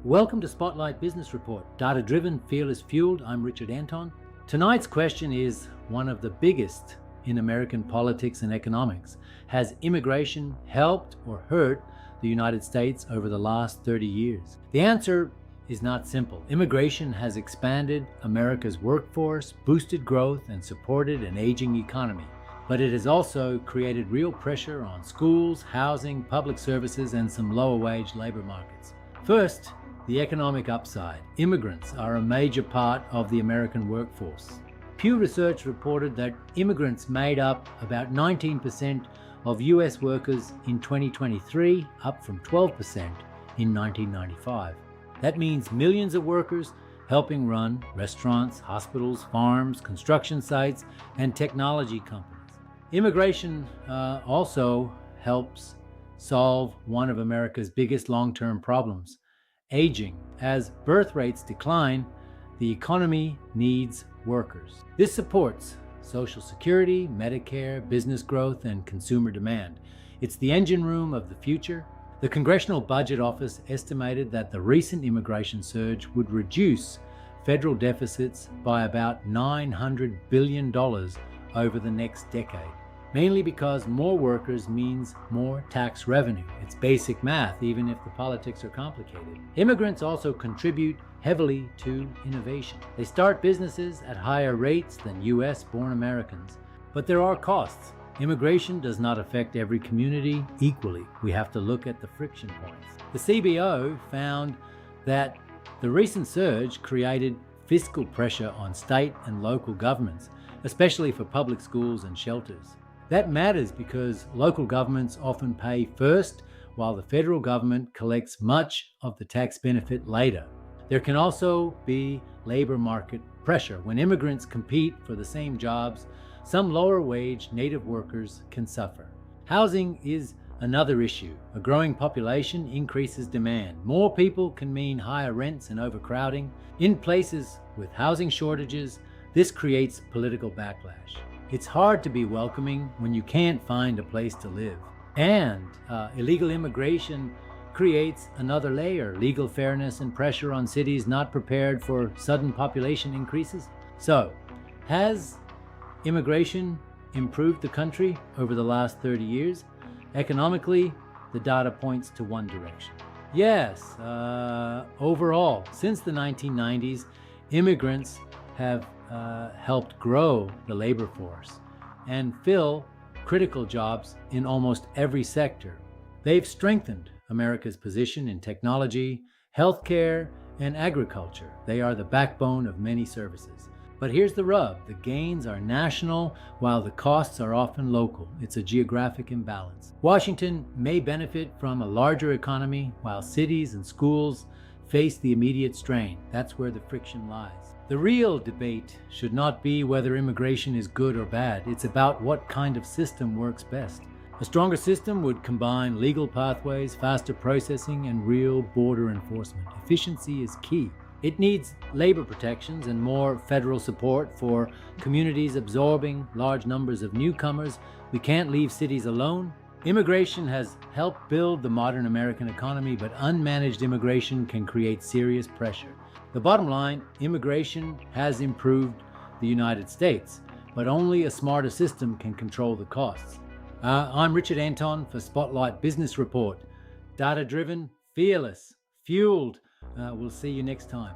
Welcome to Spotlight Business Report. Data-driven, fearless, fueled. I'm Richard Anton. Tonight's question is one of the biggest in American politics and economics. Has immigration helped or hurt the United States over the last 30 years? The answer is not simple. Immigration has expanded America's workforce, boosted growth, and supported an aging economy. But it has also created real pressure on schools, housing, public services, and some lower-wage labor markets. First, the economic upside. Immigrants are a major part of the American workforce. Pew Research reported that immigrants made up about 19% of US workers in 2023, up from 12% in 1995. That means millions of workers helping run restaurants, hospitals, farms, construction sites, and technology companies. Immigration also helps solve one of America's biggest long-term problems: aging. As birth rates decline, the economy needs workers. This supports Social Security, Medicare, business growth, and consumer demand. It's the engine room of the future. The Congressional Budget Office estimated that the recent immigration surge would reduce federal deficits by about $900 billion over the next decade. Mainly because more workers means more tax revenue. It's basic math, even if the politics are complicated. Immigrants also contribute heavily to innovation. They start businesses at higher rates than US-born Americans. But there are costs. Immigration does not affect every community equally. We have to look at the friction points. The CBO found that the recent surge created fiscal pressure on state and local governments, especially for public schools and shelters. That matters because local governments often pay first, while the federal government collects much of the tax benefit later. There can also be labor market pressure. When immigrants compete for the same jobs, some lower-wage native workers can suffer. Housing is another issue. A growing population increases demand. More people can mean higher rents and overcrowding. In places with housing shortages, this creates political backlash. It's hard to be welcoming when you can't find a place to live. And illegal immigration creates another layer: legal fairness and pressure on cities not prepared for sudden population increases. So, has immigration improved the country over the last 30 years? Economically, the data points to one direction. Yes, overall, since the 1990s, immigrants have helped grow the labor force and fill critical jobs in almost every sector. They've strengthened America's position in technology, healthcare, and agriculture. They are the backbone of many services. But here's the rub: the gains are national while the costs are often local. It's a geographic imbalance. Washington may benefit from a larger economy while cities and schools face the immediate strain. That's where the friction lies. The real debate should not be whether immigration is good or bad. It's about what kind of system works best. A stronger system would combine legal pathways, faster processing, and real border enforcement. Efficiency is key. It needs labor protections and more federal support for communities absorbing large numbers of newcomers. We can't leave cities alone. Immigration has helped build the modern American economy, but unmanaged immigration can create serious pressure. The bottom line: immigration has improved the United States, but only a smarter system can control the costs. I'm Richard Anton for Spotlight Business Report. Data-driven, fearless, fueled. We'll see you next time.